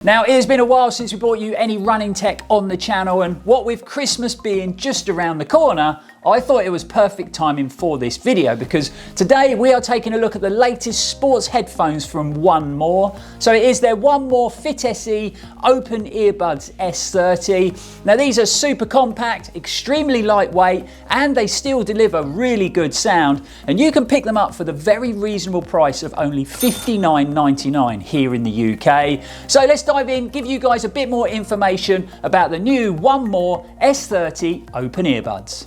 Now, it has been a while since we brought you any running tech on the channel, and what with Christmas being just around the corner, I thought it was perfect timing for this video because today we are taking a look at the latest sports headphones from Run4. So it is their Run4 Fit SE Open Earbuds S30. Now these are super compact, extremely lightweight, and they still deliver really good sound, and you can pick them up for the very reasonable price of only $59.99 here in the UK. So let's dive in, give you guys a bit more information about the new Run4 S30 Open Earbuds.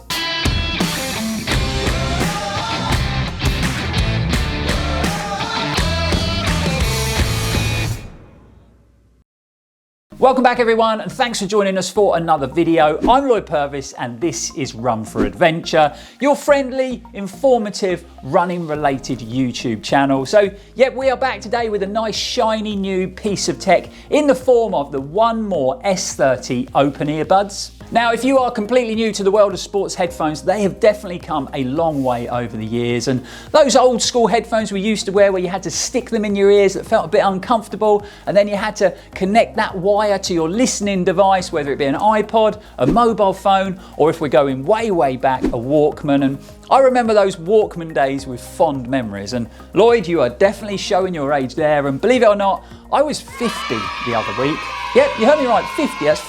Welcome back everyone, and thanks for joining us for another video. I'm Lloyd Purvis and this is Run4Adventure, your friendly, informative, running related YouTube channel. So yep, we are back today with a nice shiny new piece of tech in the form of the Run4 S30 Open Earbuds. Now, if you are completely new to the world of sports headphones, they have definitely come a long way over the years. And those old school headphones we used to wear where you had to stick them in your ears that felt a bit uncomfortable, and then you had to connect that wire to your listening device, whether it be an iPod, a mobile phone, or if we're going way back, a Walkman. And I remember those Walkman days with fond memories. And Lloyd, you are definitely showing your age there. And believe it or not, I was 50 the other week. Yep, you heard me right, 50, that's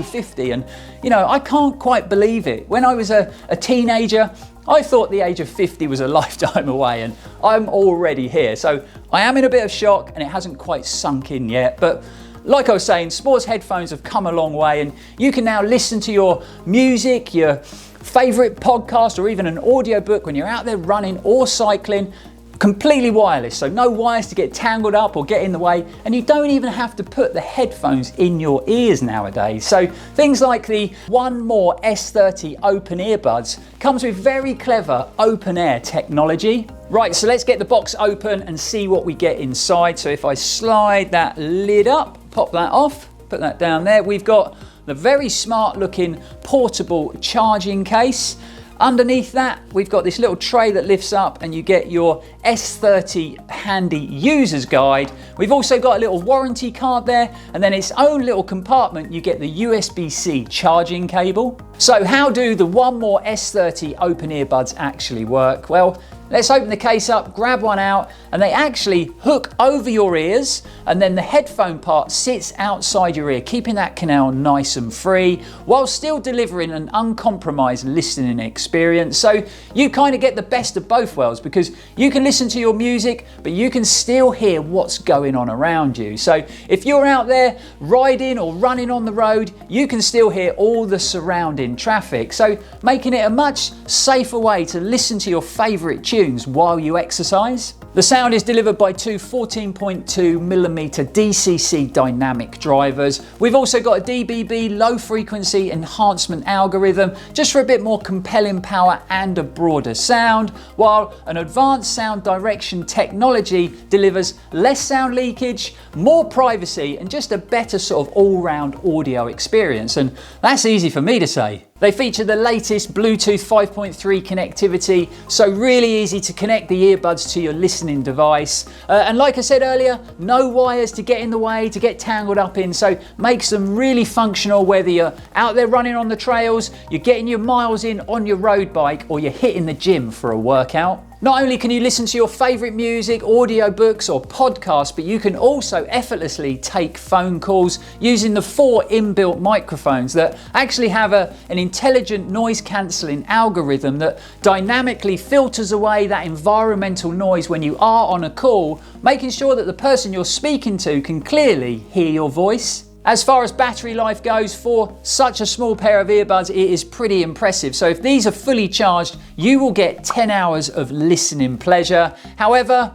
50. And you know, I can't quite believe it. When I was a teenager, I thought the age of 50 was a lifetime away, and I'm already here. So I am in a bit of shock and it hasn't quite sunk in yet. But like I was saying, sports headphones have come a long way, and you can now listen to your music, your favorite podcast, or even an audiobook when you're out there running or cycling, completely wireless. So no wires to get tangled up or get in the way, and you don't even have to put the headphones in your ears nowadays. So things like the Run4 S30 Open Earbuds comes with very clever open air technology. Right, so let's get the box open and see what we get inside. So if I slide that lid up, pop that off, put that down there, we've got the very smart looking portable charging case. Underneath that, we've got this little tray that lifts up and you get your S30 handy user's guide. We've also got a little warranty card there, and then its own little compartment, you get the USB-C charging cable. So how do the Run4 S30 Open Earbuds actually work? Well, let's open the case up, grab one out, and they actually hook over your ears, and then the headphone part sits outside your ear, keeping that canal nice and free, while still delivering an uncompromised listening experience. So you kind of get the best of both worlds, because you can listen to your music, but you can still hear what's going on around you. So if you're out there riding or running on the road, you can still hear all the surrounding traffic. So making it a much safer way to listen to your favorite tunes while you exercise. The sound is delivered by two 14.2mm DCC dynamic drivers. We've also got a DBB low frequency enhancement algorithm just for a bit more compelling power and a broader sound, while an advanced sound direction technology delivers less sound leakage, more privacy, and just a better sort of all-round audio experience. And that's easy for me to say. They feature the latest Bluetooth 5.3 connectivity, so really easy to connect the earbuds to your listening device. And like I said earlier, no wires to get in the way, to get tangled up in, so makes them really functional whether you're out there running on the trails, you're getting your miles in on your road bike, or you're hitting the gym for a workout. Not only can you listen to your favorite music, audiobooks or podcasts, but you can also effortlessly take phone calls using the 4 inbuilt microphones that actually have an intelligent noise cancelling algorithm that dynamically filters away that environmental noise when you are on a call, making sure that the person you're speaking to can clearly hear your voice. As far as battery life goes, for such a small pair of earbuds, it is pretty impressive. So if these are fully charged, you will get 10 hours of listening pleasure. However,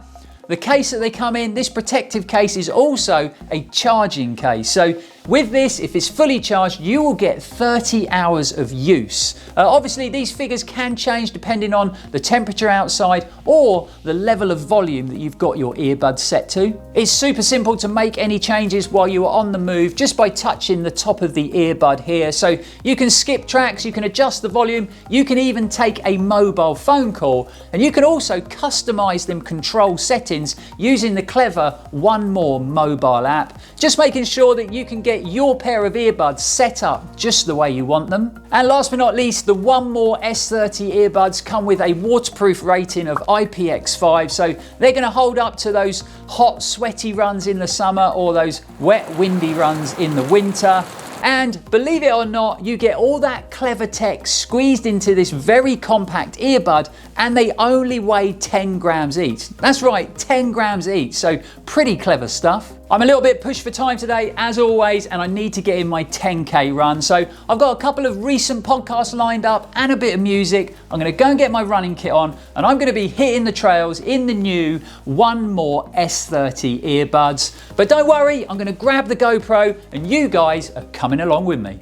the case that they come in, this protective case is also a charging case. So with this, if it's fully charged, you will get 30 hours of use. Obviously, these figures can change depending on the temperature outside or the level of volume that you've got your earbuds set to. It's super simple to make any changes while you are on the move just by touching the top of the earbud here. So you can skip tracks, you can adjust the volume, you can even take a mobile phone call, and you can also customize them control settings using the clever One More mobile app, just making sure that you can get your pair of earbuds set up just the way you want them. And last but not least, the One More S30 earbuds come with a waterproof rating of IPX5, so they're going to hold up to those hot, sweaty runs in the summer or those wet, windy runs in the winter. And believe it or not, you get all that clever tech squeezed into this very compact earbud, and they only weigh 10 grams each. That's right, 10 grams each, so pretty clever stuff. I'm a little bit pushed for time today, as always, and I need to get in my 10K run. So I've got a couple of recent podcasts lined up and a bit of music. I'm gonna go and get my running kit on, and I'm gonna be hitting the trails in the new One More S30 earbuds. But don't worry, I'm gonna grab the GoPro, and you guys are coming along with me.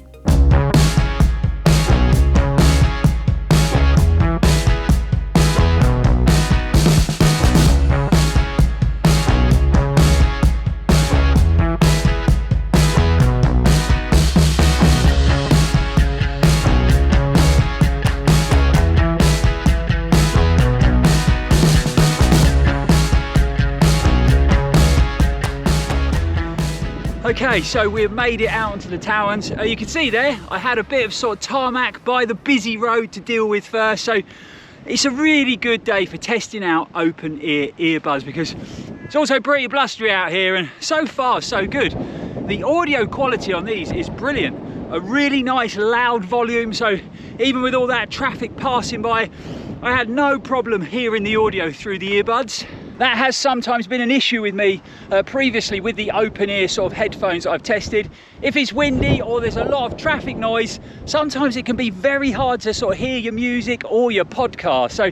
Okay, so we've made it out onto the Towers. You can see there, I had a bit of sort of tarmac by the busy road to deal with first. So it's a really good day for testing out open ear earbuds because it's also pretty blustery out here, and so far so good. The audio quality on these is brilliant. A really nice loud volume, so even with all that traffic passing by, I had no problem hearing the audio through the earbuds. That has sometimes been an issue with me previously with the open ear sort of headphones that I've tested. If it's windy or there's a lot of traffic noise, sometimes it can be very hard to sort of hear your music or your podcast. So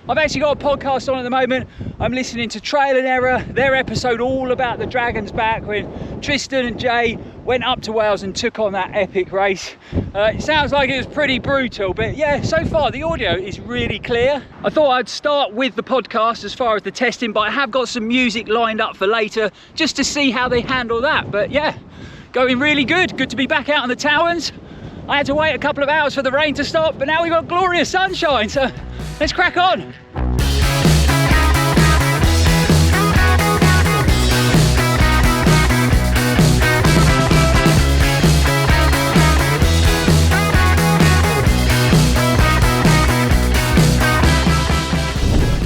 I've actually got a podcast on at the moment. I'm listening to Trail and Error, their episode all about the Dragon's Back when Tristan and Jay went up to Wales and took on that epic race. It sounds like it was pretty brutal, but yeah, so far the audio is really clear. I thought I'd start with the podcast as far as the testing, but I have got some music lined up for later just to see how they handle that. But yeah, going really good. Good to be back out on the Towers. I had to wait a couple of hours for the rain to stop, but now we've got glorious sunshine, so let's crack on.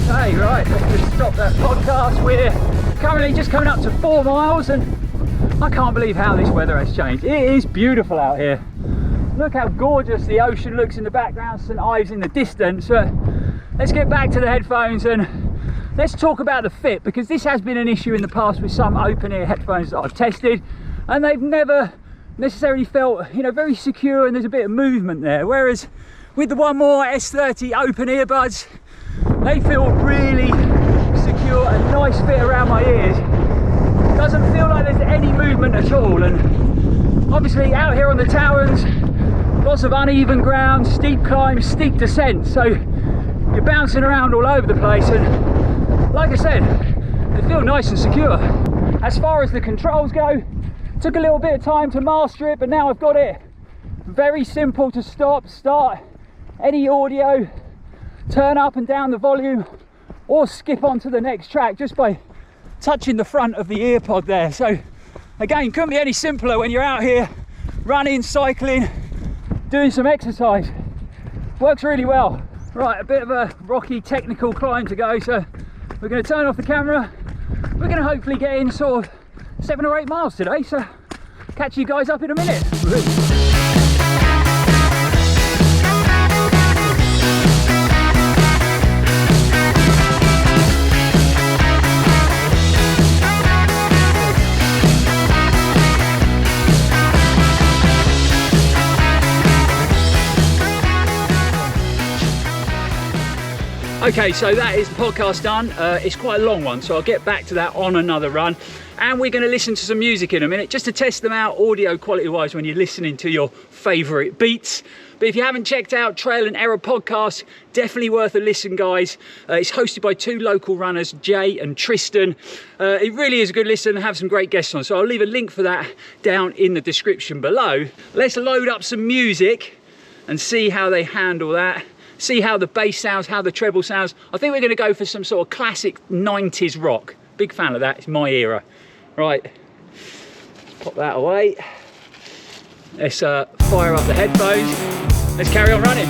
Okay, right, let's just stop that podcast. We're currently just coming up to 4 miles, and I can't believe how this weather has changed. It is beautiful out here. Look how gorgeous the ocean looks in the background, St Ives in the distance. But let's get back to the headphones and let's talk about the fit, because this has been an issue in the past with some open ear headphones that I've tested, and they've never necessarily felt, you know, very secure, and there's a bit of movement there. Whereas with the One More S30 open earbuds, they feel really secure, a nice fit around my ears. Doesn't feel like there's any movement at all. And obviously out here on the Towers, lots of uneven ground, steep climbs, steep descents, so you're bouncing around all over the place, and like I said, they feel nice and secure. As far as the controls go, took a little bit of time to master it, but now I've got it. Very simple to stop, start any audio, turn up and down the volume, or skip on to the next track just by touching the front of the earpod there. So again, couldn't be any simpler when you're out here running, cycling, doing some exercise. Works really well. Right, a bit of a rocky technical climb to go, so we're going to turn off the camera. We're going to hopefully get in sort of 7 or 8 miles today, so catch you guys up in a minute. Okay, so that is the podcast done. It's quite a long one, so I'll get back to that on another run. And we're going to listen to some music in a minute, just to test them out audio quality wise when you're listening to your favourite beats. But if you haven't checked out Trail and Error podcast, definitely worth a listen, guys. It's hosted by two local runners, Jay and Tristan. It really is a good listen and have some great guests on. So I'll leave a link for that down in the description below. Let's load up some music and see how they handle that. See how the bass sounds, how the treble sounds. I think we're going to go for some sort of classic 90s rock. Big fan of that, it's my era. Right, let's pop that away. Let's fire up the headphones. Let's carry on running.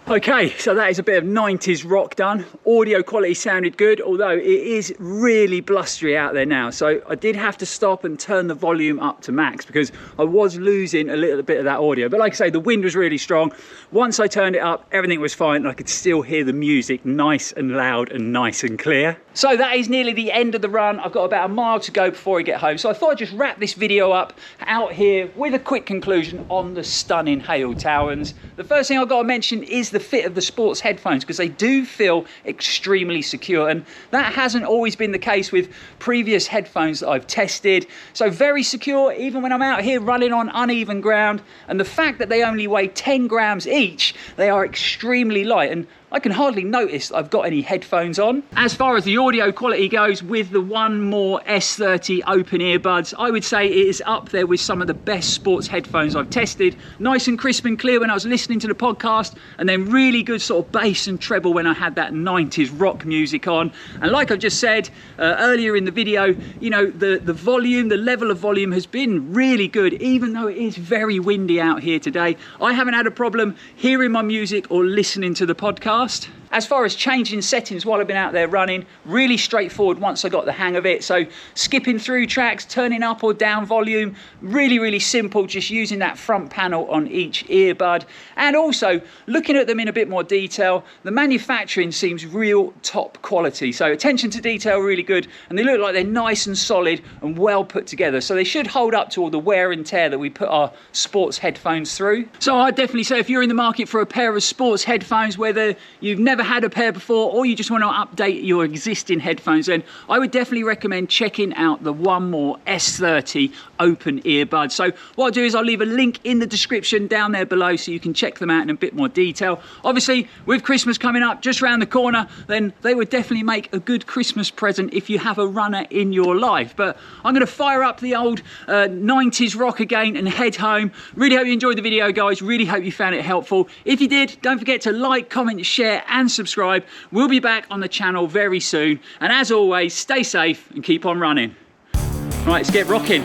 Okay, so that is a bit of 90s rock done. Audio quality sounded good, although it is really blustery out there now. So I did have to stop and turn the volume up to max because I was losing a little bit of that audio. But like I say, the wind was really strong. Once I turned it up, everything was fine and I could still hear the music nice and loud and nice and clear. So that is nearly the end of the run. I've got about a mile to go before I get home. So I thought I'd just wrap this video up out here with a quick conclusion on the stunning Hale Towers. The first thing I've got to mention is the fit of the sports headphones, because they do feel extremely secure, and that hasn't always been the case with previous headphones that I've tested. So very secure even when I'm out here running on uneven ground, and the fact that they only weigh 10 grams each, they are extremely light, and I can hardly notice I've got any headphones on. As far as the audio quality goes, with the One More S30 open earbuds, I would say it is up there with some of the best sports headphones I've tested. Nice and crisp and clear when I was listening to the podcast, and then really good sort of bass and treble when I had that 90s rock music on. And like I've just said earlier in the video, you know, the volume, the level of volume has been really good, even though it is very windy out here today. I haven't had a problem hearing my music or listening to the podcast. As far as changing settings while I've been out there running, really straightforward once I got the hang of it. So skipping through tracks, turning up or down volume, really simple, just using that front panel on each earbud. And also looking at them in a bit more detail, the manufacturing seems real top quality. So attention to detail really good, and they look like they're nice and solid and well put together. So they should hold up to all the wear and tear that we put our sports headphones through. So I'd definitely say if you're in the market for a pair of sports headphones, whether you've never had a pair before or you just want to update your existing headphones, then I would definitely recommend checking out the One More S30 open earbuds. So what I'll do is I'll leave a link in the description down there below so you can check them out in a bit more detail. Obviously with Christmas coming up just around the corner, then they would definitely make a good Christmas present if you have a runner in your life. But I'm going to fire up the old 90s rock again and head home. Really hope you enjoyed the video, guys. Really hope you found it helpful. If you did, don't forget to like, comment, share and subscribe. We'll be back on the channel very soon, and as always, stay safe and keep on running. Right, let's get rocking.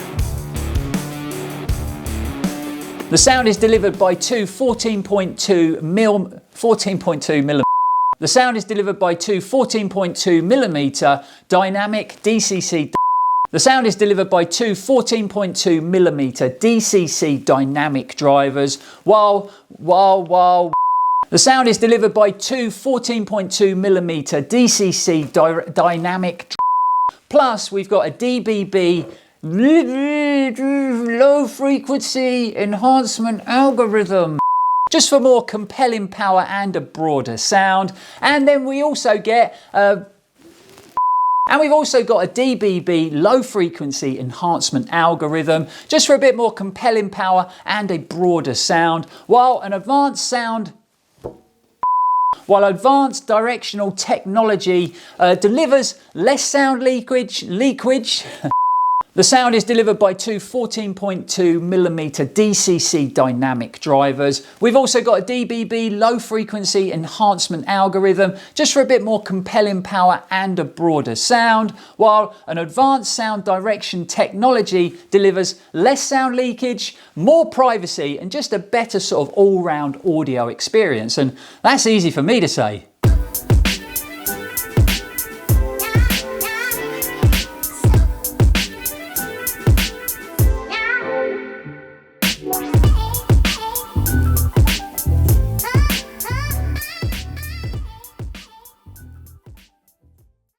The sound is delivered by two 14.2 millimeter. The sound is delivered by two 14.2 millimeter dynamic DCC. The sound is delivered by two 14.2 millimeter DCC dynamic drivers, while the sound is delivered by two 14.2 millimeter DCC dynamic. Plus, we've got a DBB low frequency enhancement algorithm, just for more compelling power and a broader sound. And then we also get we've also got a DBB low frequency enhancement algorithm, just for a bit more compelling power and a broader sound, while advanced directional technology delivers less sound leakage. The sound is delivered by two 14.2 millimeter DCC dynamic drivers. We've also got a DBB low frequency enhancement algorithm, just for a bit more compelling power and a broader sound, while an advanced sound direction technology delivers less sound leakage, more privacy, and just a better sort of all-round audio experience. And that's easy for me to say.